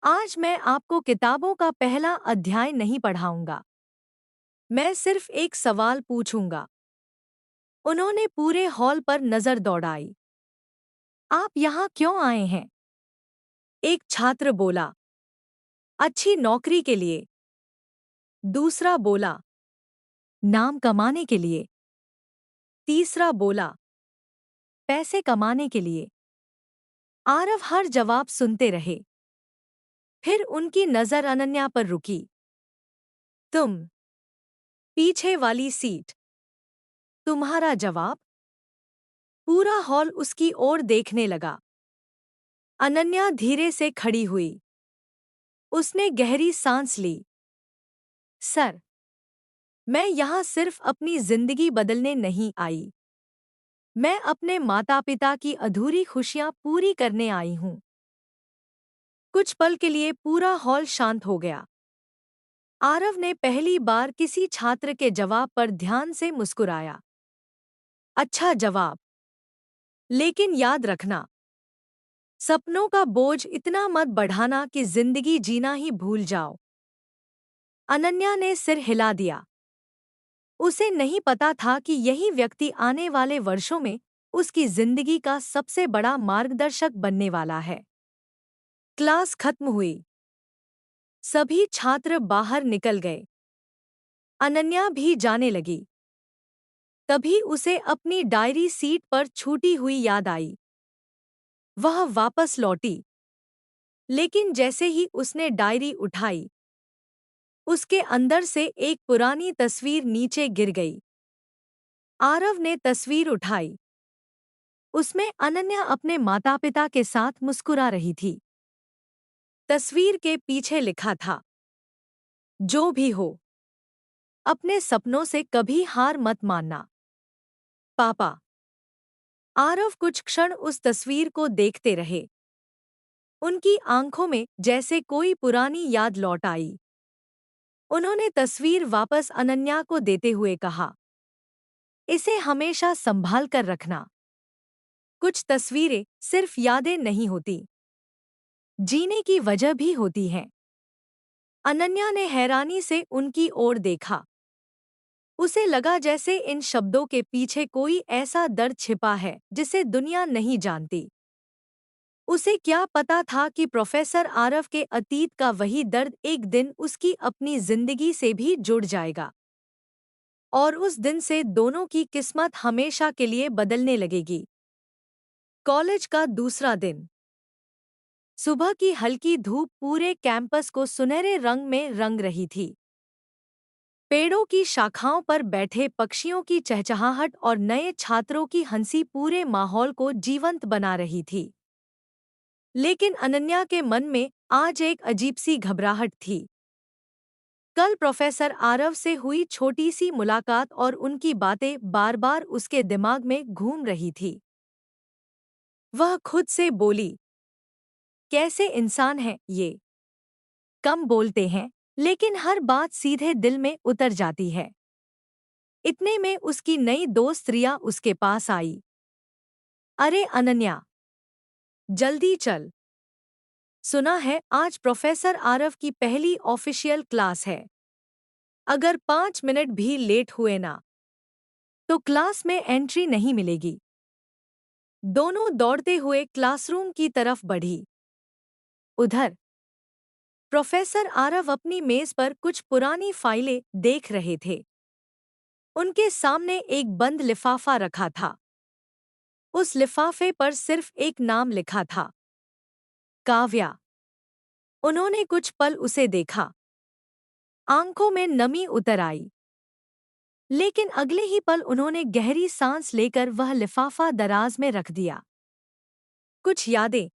आज मैं आपको किताबों का पहला अध्याय नहीं पढ़ाऊंगा। मैं सिर्फ एक सवाल पूछूंगा। उन्होंने पूरे हॉल पर नजर दौड़ाई। आप यहाँ क्यों आए हैं? एक छात्र बोला। अच्छी नौकरी के लिए। दूसरा बोला। नाम कमाने के लिए। तीसरा बोला। पैसे कमाने के लिए। आरव हर जवाब सुनते रहे। फिर उनकी नजर अनन्या पर रुकी। तुम। पीछे वाली सीट। तुम्हारा जवाब? पूरा हॉल उसकी ओर देखने लगा। अनन्या धीरे से खड़ी हुई। उसने गहरी सांस ली। सर, मैं यहाँ सिर्फ अपनी जिंदगी बदलने नहीं आई। मैं अपने माता पिता की अधूरी खुशियाँ पूरी करने आई हूँ। कुछ पल के लिए पूरा हॉल शांत हो गया। आरव ने पहली बार किसी छात्र के जवाब पर ध्यान से मुस्कुराया। अच्छा जवाब। लेकिन याद रखना, सपनों का बोझ इतना मत बढ़ाना कि जिंदगी जीना ही भूल जाओ। अनन्या ने सिर हिला दिया। उसे नहीं पता था कि यही व्यक्ति आने वाले वर्षों में उसकी जिंदगी का सबसे बड़ा मार्गदर्शक बनने वाला है। क्लास खत्म हुई। सभी छात्र बाहर निकल गए। अनन्या भी जाने लगी। तभी उसे अपनी डायरी सीट पर छूटी हुई याद आई। वह वापस लौटी। लेकिन जैसे ही उसने डायरी उठाई, उसके अंदर से एक पुरानी तस्वीर नीचे गिर गई। आरव ने तस्वीर उठाई। उसमें अनन्या अपने माता पिता के साथ मुस्कुरा रही थी। तस्वीर के पीछे लिखा था, जो भी हो, अपने सपनों से कभी हार मत मानना। पापा। आरव कुछ क्षण उस तस्वीर को देखते रहे। उनकी आंखों में जैसे कोई पुरानी याद लौट आई। उन्होंने तस्वीर वापस अनन्या को देते हुए कहा, इसे हमेशा संभाल कर रखना। कुछ तस्वीरें सिर्फ यादें नहीं होती, जीने की वजह भी होती हैं। अनन्या ने हैरानी से उनकी ओर देखा। उसे लगा जैसे इन शब्दों के पीछे कोई ऐसा दर्द छिपा है जिसे दुनिया नहीं जानती। उसे क्या पता था कि प्रोफेसर आरव के अतीत का वही दर्द एक दिन उसकी अपनी जिंदगी से भी जुड़ जाएगा। और उस दिन से दोनों की किस्मत हमेशा के लिए बदलने लगेगी। कॉलेज का दूसरा दिन। सुबह की हल्की धूप पूरे कैंपस को सुनहरे रंग में रंग रही थी। पेड़ों की शाखाओं पर बैठे पक्षियों की चहचहाहट और नए छात्रों की हंसी पूरे माहौल को जीवंत बना रही थी। लेकिन अनन्या के मन में आज एक अजीब सी घबराहट थी। कल प्रोफेसर आरव से हुई छोटी सी मुलाकात और उनकी बातें बार बार उसके दिमाग में घूम रही थी। वह खुद से बोली, कैसे इंसान है ये? कम बोलते हैं, लेकिन हर बात सीधे दिल में उतर जाती है। इतने में उसकी नई दोस्त रिया उसके पास आई। अरे अनन्या, जल्दी चल। सुना है आज प्रोफेसर आरव की पहली ऑफिशियल क्लास है। अगर 5 मिनट भी लेट हुए ना, तो क्लास में एंट्री नहीं मिलेगी। दोनों दौड़ते हुए क्लासरूम की तरफ बढ़ी। उधर प्रोफेसर आरव अपनी मेज पर कुछ पुरानी फाइलें देख रहे थे। उनके सामने एक बंद लिफाफा रखा था। उस लिफाफे पर सिर्फ एक नाम लिखा था, काव्या। उन्होंने कुछ पल उसे देखा। आंखों में नमी उतर आई। लेकिन अगले ही पल उन्होंने गहरी सांस लेकर वह लिफाफा दराज में रख दिया। कुछ यादें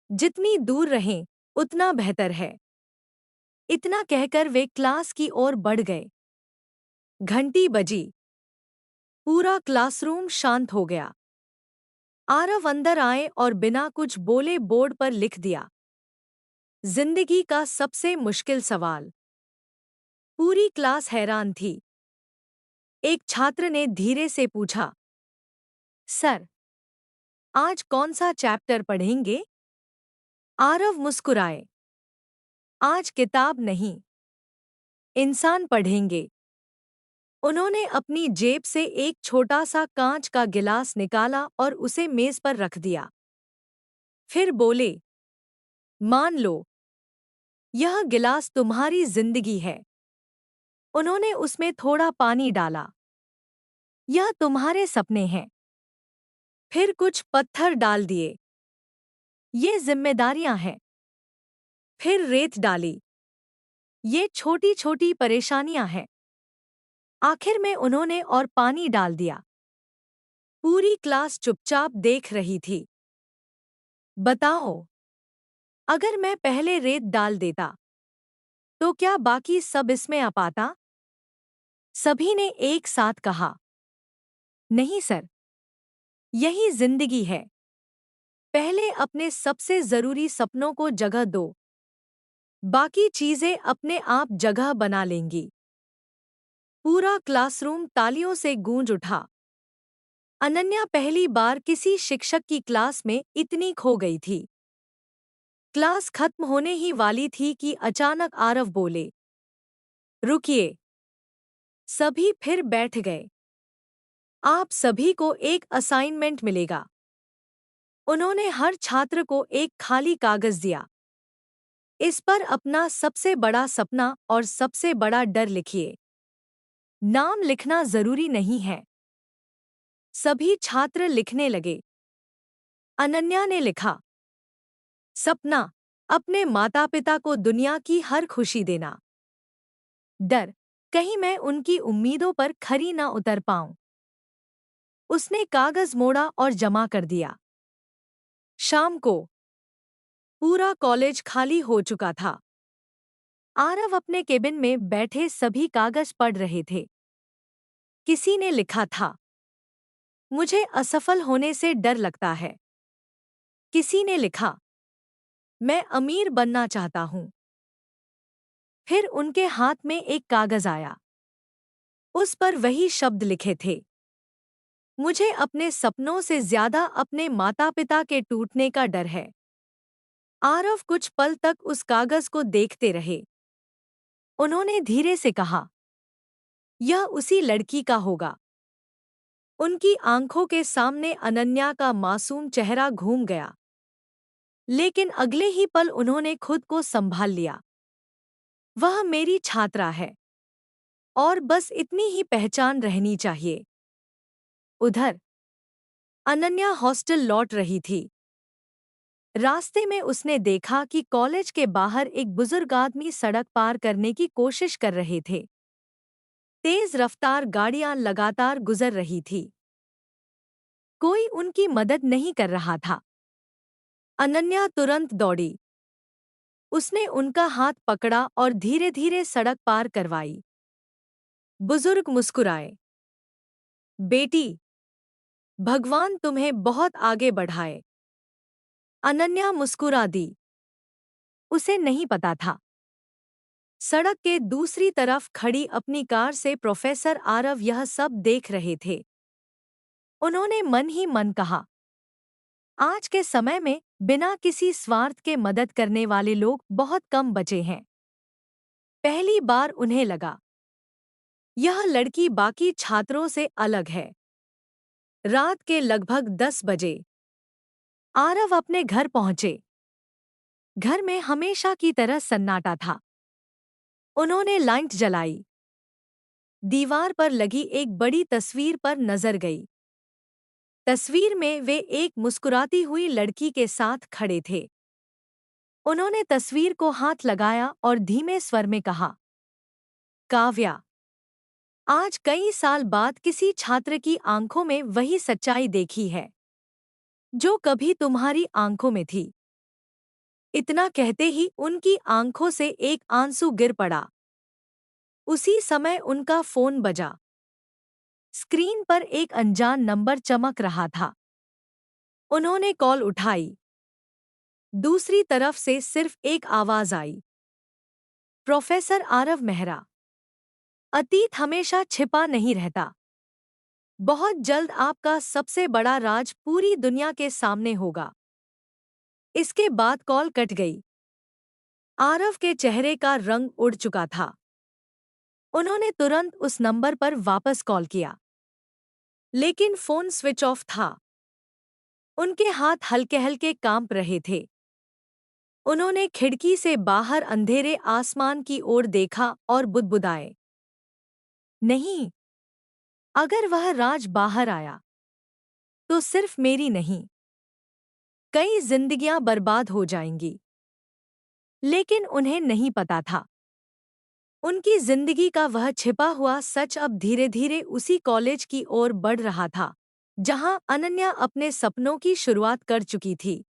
जितनी दूर रहें उतना बेहतर है। इतना कहकर वे क्लास की ओर बढ़ गए। घंटी बजी। पूरा क्लासरूम शांत हो गया। आरव अंदर आए और बिना कुछ बोले बोर्ड पर लिख दिया, जिंदगी का सबसे मुश्किल सवाल। पूरी क्लास हैरान थी। एक छात्र ने धीरे से पूछा, सर, आज कौन सा चैप्टर पढ़ेंगे? आरव मुस्कुराए। आज किताब नहीं, इंसान पढ़ेंगे। उन्होंने अपनी जेब से एक छोटा सा कांच का गिलास निकाला और उसे मेज पर रख दिया। फिर बोले, मान लो, यह गिलास तुम्हारी जिंदगी है। उन्होंने उसमें थोड़ा पानी डाला। यह तुम्हारे सपने हैं। फिर कुछ पत्थर डाल दिए। ये जिम्मेदारियां हैं। फिर रेत डाली। ये छोटी छोटी परेशानियां हैं। आखिर में उन्होंने और पानी डाल दिया। पूरी क्लास चुपचाप देख रही थी। बताओ, अगर मैं पहले रेत डाल देता तो क्या बाकी सब इसमें आ पाता? सभी ने एक साथ कहा, नहीं सर, यही जिंदगी है। पहले अपने सबसे जरूरी सपनों को जगह दो, बाकी चीजें अपने आप जगह बना लेंगी। पूरा क्लासरूम तालियों से गूंज उठा। अनन्या पहली बार किसी शिक्षक की क्लास में इतनी खो गई थी। क्लास खत्म होने ही वाली थी कि अचानक आरव बोले, रुकिए। सभी फिर बैठ गए। आप सभी को एक असाइनमेंट मिलेगा। उन्होंने हर छात्र को एक खाली कागज दिया। इस पर अपना सबसे बड़ा सपना और सबसे बड़ा डर लिखिए। नाम लिखना जरूरी नहीं है। सभी छात्र लिखने लगे। अनन्या ने लिखा, सपना, अपने माता पिता को दुनिया की हर खुशी देना। डर, कहीं मैं उनकी उम्मीदों पर खरी न उतर पाऊं। उसने कागज मोड़ा और जमा कर दिया। शाम को पूरा कॉलेज खाली हो चुका था। आरव अपने केबिन में बैठे सभी कागज पढ़ रहे थे। किसी ने लिखा था, मुझे असफल होने से डर लगता है। किसी ने लिखा, मैं अमीर बनना चाहता हूं। फिर उनके हाथ में एक कागज आया। उस पर वही शब्द लिखे थे, मुझे अपने सपनों से ज्यादा अपने माता पिता के टूटने का डर है। आरव कुछ पल तक उस कागज को देखते रहे। उन्होंने धीरे से कहा, यह उसी लड़की का होगा। उनकी आंखों के सामने अनन्या का मासूम चेहरा घूम गया। लेकिन अगले ही पल उन्होंने खुद को संभाल लिया। वह मेरी छात्रा है और बस इतनी ही पहचान रहनी चाहिए। उधर अनन्या हॉस्टल लौट रही थी। रास्ते में उसने देखा कि कॉलेज के बाहर एक बुजुर्ग आदमी सड़क पार करने की कोशिश कर रहे थे। तेज रफ्तार गाड़ियां लगातार गुजर रही थी। कोई उनकी मदद नहीं कर रहा था। अनन्या तुरंत दौड़ी। उसने उनका हाथ पकड़ा और धीरे धीरे सड़क पार करवाई। बुजुर्ग मुस्कुराए, बेटी, भगवान तुम्हें बहुत आगे बढ़ाए। अनन्या मुस्कुरा दी। उसे नहीं पता था, सड़क के दूसरी तरफ खड़ी अपनी कार से प्रोफेसर आरव यह सब देख रहे थे। उन्होंने मन ही मन कहा, आज के समय में बिना किसी स्वार्थ के मदद करने वाले लोग बहुत कम बचे हैं। पहली बार उन्हें लगा, यह लड़की बाकी छात्रों से अलग है। रात के लगभग 10 बजे आरव अपने घर पहुंचे। घर में हमेशा की तरह सन्नाटा था। उन्होंने लाइट जलाई। दीवार पर लगी एक बड़ी तस्वीर पर नजर गई। तस्वीर में वे एक मुस्कुराती हुई लड़की के साथ खड़े थे। उन्होंने तस्वीर को हाथ लगाया और धीमे स्वर में कहा, काव्या, आज कई साल बाद किसी छात्र की आंखों में वही सच्चाई देखी है जो कभी तुम्हारी आंखों में थी। इतना कहते ही उनकी आंखों से एक आंसू गिर पड़ा। उसी समय उनका फोन बजा। स्क्रीन पर एक अनजान नंबर चमक रहा था। उन्होंने कॉल उठाई। दूसरी तरफ से सिर्फ एक आवाज आई, प्रोफेसर आरव मेहरा। अतीत हमेशा छिपा नहीं रहता। बहुत जल्द आपका सबसे बड़ा राज पूरी दुनिया के सामने होगा। इसके बाद कॉल कट गई। आरव के चेहरे का रंग उड़ चुका था। उन्होंने तुरंत उस नंबर पर वापस कॉल किया, लेकिन फोन स्विच ऑफ था। उनके हाथ हल्के हल्के कांप रहे थे। उन्होंने खिड़की से बाहर अंधेरे आसमान की ओर देखा और बुदबुदाए, नहीं, अगर वह राज बाहर आया तो सिर्फ मेरी नहीं, कई जिंदगियां बर्बाद हो जाएंगी। लेकिन उन्हें नहीं पता था, उनकी जिंदगी का वह छिपा हुआ सच अब धीरे धीरे उसी कॉलेज की ओर बढ़ रहा था जहां अनन्या अपने सपनों की शुरुआत कर चुकी थी।